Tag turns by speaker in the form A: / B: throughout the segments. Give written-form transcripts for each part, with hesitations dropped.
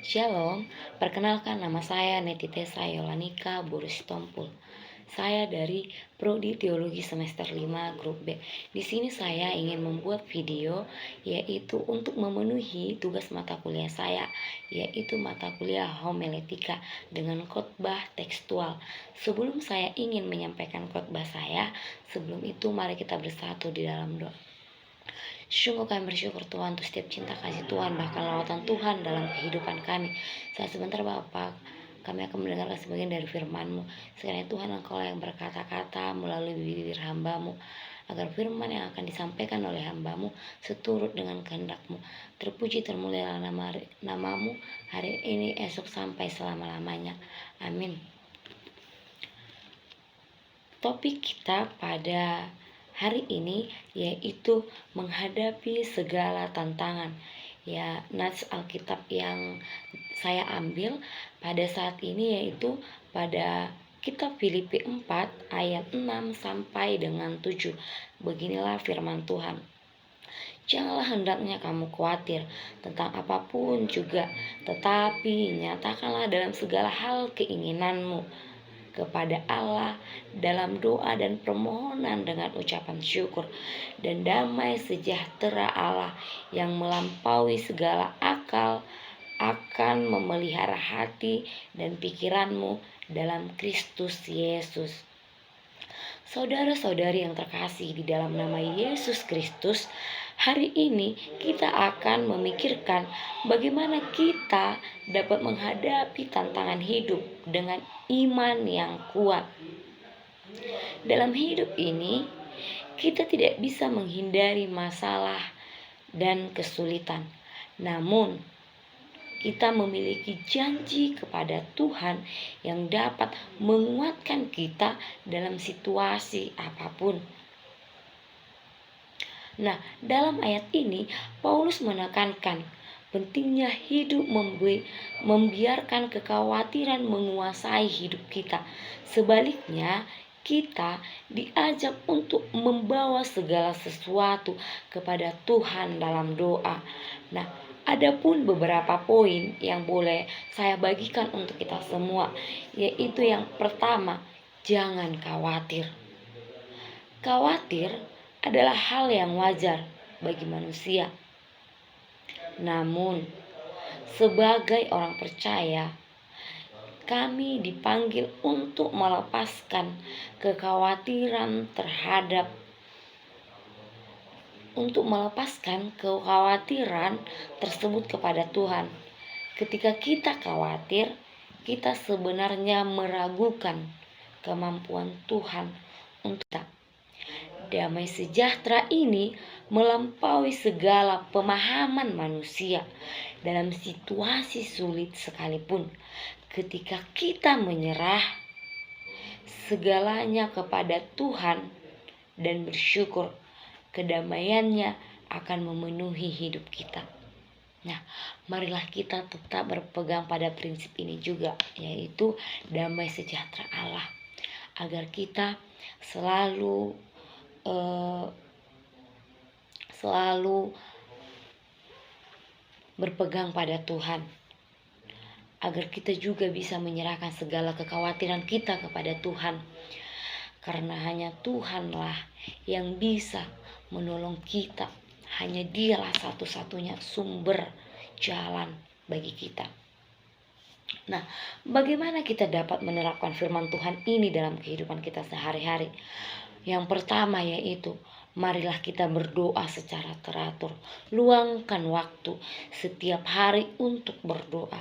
A: Shalom, perkenalkan nama saya Netitesa Yolanika Burisitompul. Saya dari Prodi Teologi semester 5 grup B. Di sini saya ingin membuat video yaitu untuk memenuhi tugas mata kuliah saya, yaitu mata kuliah homiletika dengan khotbah tekstual. Sebelum saya ingin menyampaikan khotbah saya, sebelum itu mari kita bersatu di dalam doa. Sungguh kami bersyukur Tuhan untuk setiap cinta kasih Tuhan, bahkan lawatan Tuhan dalam kehidupan kami. Saat sebentar Bapak, kami akan mendengarkan sebagian dari firman-Mu. Sekiranya Tuhan Engkau yang berkata-kata melalui bibir hamba-Mu, agar firman yang akan disampaikan oleh hamba-Mu seturut dengan kehendak-Mu. Terpuji termulialah nama-Mu hari ini, esok, sampai selama-lamanya. Amin. Topik kita pada hari ini yaitu menghadapi segala tantangan. Ya, nats Alkitab yang saya ambil pada saat ini yaitu pada kitab Filipi 4 ayat 6 sampai dengan 7. Beginilah firman Tuhan. Janganlah hendaknya kamu khawatir tentang apapun juga, tetapi nyatakanlah dalam segala hal keinginanmu kepada Allah dalam doa dan permohonan dengan ucapan syukur, dan damai sejahtera Allah yang melampaui segala akal akan memelihara hati dan pikiranmu dalam Kristus Yesus. Saudara-saudari yang terkasih di dalam nama Yesus Kristus, hari ini kita akan memikirkan bagaimana kita dapat menghadapi tantangan hidup dengan iman yang kuat. Dalam hidup ini, kita tidak bisa menghindari masalah dan kesulitan. Namun, kita memiliki janji kepada Tuhan yang dapat menguatkan kita dalam situasi apapun. Nah, dalam ayat ini Paulus menekankan pentingnya hidup membiarkan kekhawatiran menguasai hidup kita. Sebaliknya, kita diajak untuk membawa segala sesuatu kepada Tuhan dalam doa. Nah, adapun beberapa poin yang boleh saya bagikan untuk kita semua, yaitu yang pertama, jangan khawatir. Khawatir adalah hal yang wajar bagi manusia. Namun, sebagai orang percaya, kami dipanggil untuk melepaskan kekhawatiran tersebut kepada Tuhan. Ketika kita khawatir, kita sebenarnya meragukan kemampuan Tuhan untuk kita. Damai sejahtera ini melampaui segala pemahaman manusia dalam situasi sulit sekalipun. Ketika kita menyerah segalanya kepada Tuhan dan bersyukur, kedamaiannya akan memenuhi hidup kita. Nah, marilah kita tetap berpegang pada prinsip ini juga, yaitu damai sejahtera Allah, agar kita selalu berpegang pada Tuhan, agar kita juga bisa menyerahkan segala kekhawatiran kita kepada Tuhan, karena hanya Tuhanlah yang bisa menolong kita. Hanya Dialah satu-satunya sumber jalan bagi kita. Nah, bagaimana kita dapat menerapkan firman Tuhan ini dalam kehidupan kita sehari-hari? Yang pertama yaitu Marilah kita berdoa secara teratur. Luangkan waktu setiap hari untuk berdoa.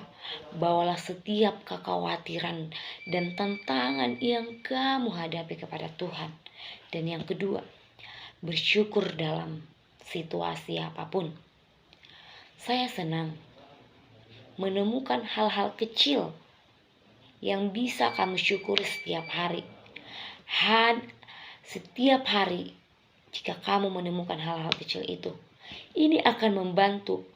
A: Bawalah setiap kekhawatiran dan tantangan yang kamu hadapi kepada Tuhan. Dan yang kedua, bersyukur dalam situasi apapun. Saya senang menemukan hal-hal kecil yang bisa kamu syukuri setiap hari. Setiap hari, jika kamu menemukan hal-hal kecil itu, ini akan membantu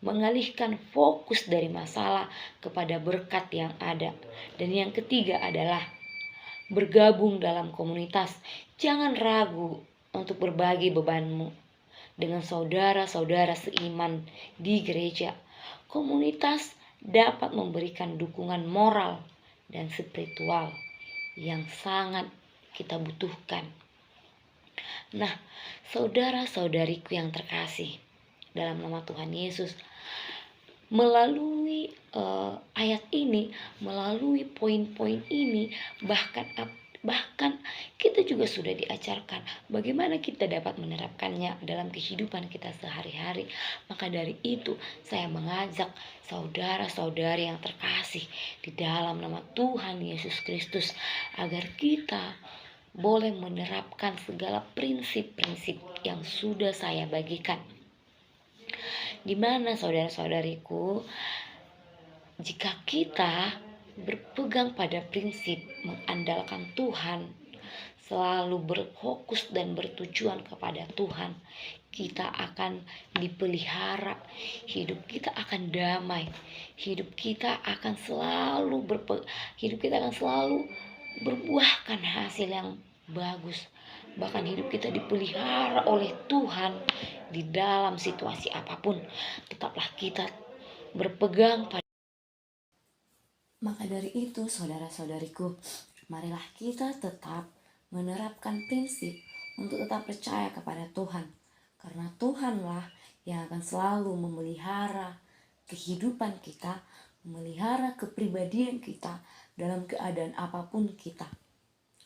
A: mengalihkan fokus dari masalah kepada berkat yang ada. Dan yang ketiga adalah bergabung dalam komunitas. Jangan ragu untuk berbagi bebanmu dengan saudara-saudara seiman di gereja. Komunitas dapat memberikan dukungan moral dan spiritual yang sangat kita butuhkan. Nah, saudara-saudariku yang terkasih dalam nama Tuhan Yesus, melalui ayat ini, melalui poin-poin ini, bahkan kita juga sudah diajarkan bagaimana kita dapat menerapkannya dalam kehidupan kita sehari-hari. Maka dari itu saya mengajak saudara-saudari yang terkasih di dalam nama Tuhan Yesus Kristus agar kita boleh menerapkan segala prinsip-prinsip yang sudah saya bagikan. Di mana saudara-saudariku, jika kita berpegang pada prinsip mengandalkan Tuhan, selalu berfokus dan bertujuan kepada Tuhan, kita akan dipelihara, hidup kita akan damai, hidup kita akan selalu berbuahkan hasil yang bagus. Bahkan hidup kita dipelihara oleh Tuhan di dalam situasi apapun. Tetaplah kita berpegang pada. Maka dari itu saudara-saudariku, marilah kita tetap menerapkan prinsip untuk tetap percaya kepada Tuhan. Karena Tuhanlah yang akan selalu memelihara kehidupan kita, memelihara kepribadian kita dalam keadaan apapun kita.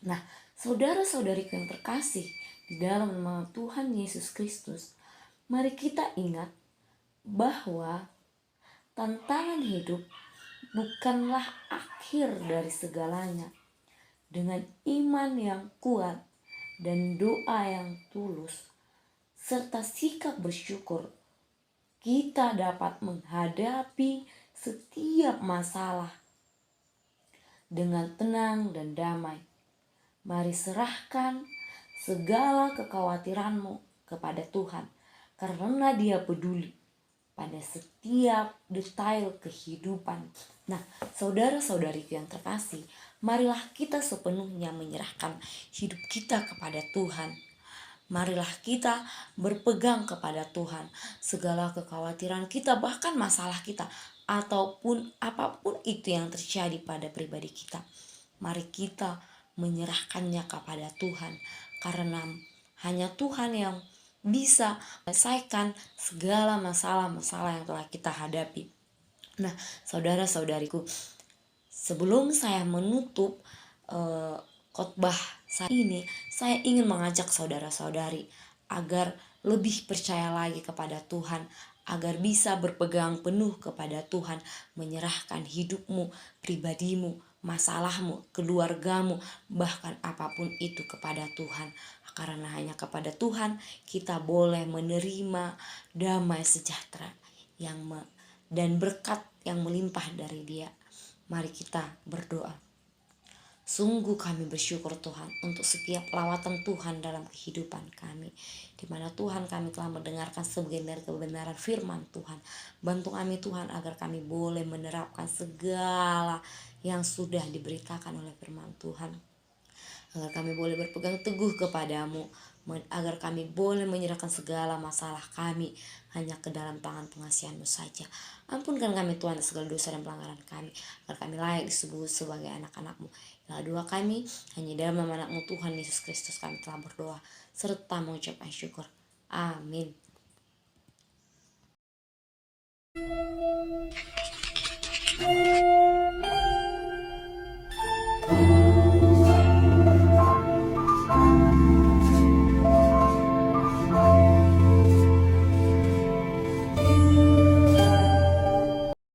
A: Nah, saudara-saudariku yang terkasih di dalam nama Tuhan Yesus Kristus, mari kita ingat bahwa tantangan hidup bukanlah akhir dari segalanya. Dengan iman yang kuat dan doa yang tulus, serta sikap bersyukur, kita dapat menghadapi setiap masalah dengan tenang dan damai. Mari serahkan segala kekhawatiranmu kepada Tuhan, karena Dia peduli pada setiap detail kehidupan. Nah, saudara-saudariku yang terkasih, marilah kita sepenuhnya menyerahkan hidup kita kepada Tuhan. Marilah kita berpegang kepada Tuhan. Segala kekhawatiran kita, bahkan masalah kita, ataupun apapun itu yang terjadi pada pribadi kita, mari kita menyerahkannya kepada Tuhan. Karena hanya Tuhan yang bisa menyelesaikan segala masalah-masalah yang telah kita hadapi. Nah, saudara-saudariku, sebelum saya menutup khotbah saya ini, saya ingin mengajak saudara-saudari agar lebih percaya lagi kepada Tuhan, agar bisa berpegang penuh kepada Tuhan, menyerahkan hidupmu, pribadimu, masalahmu, keluargamu, bahkan apapun itu kepada Tuhan. Karena hanya kepada Tuhan kita boleh menerima damai sejahtera dan berkat yang melimpah dari Dia. Mari kita berdoa. Sungguh kami bersyukur Tuhan untuk setiap lawatan Tuhan dalam kehidupan kami, di mana Tuhan kami telah mendengarkan sebagian dari kebenaran firman Tuhan. Bantu kami Tuhan agar kami boleh menerapkan segala yang sudah diberitakan oleh firman Tuhan, agar kami boleh berpegang teguh kepadamu, agar kami boleh menyerahkan segala masalah kami hanya ke dalam tangan pengasihan-Mu saja. Ampunkan kami Tuhan segala dosa dan pelanggaran kami, agar kami layak disebut sebagai anak-anak-Mu. Inilah doa kami, hanya dalam nama anak-Mu Tuhan Yesus Kristus kami telah berdoa serta mengucapkan syukur. Amin.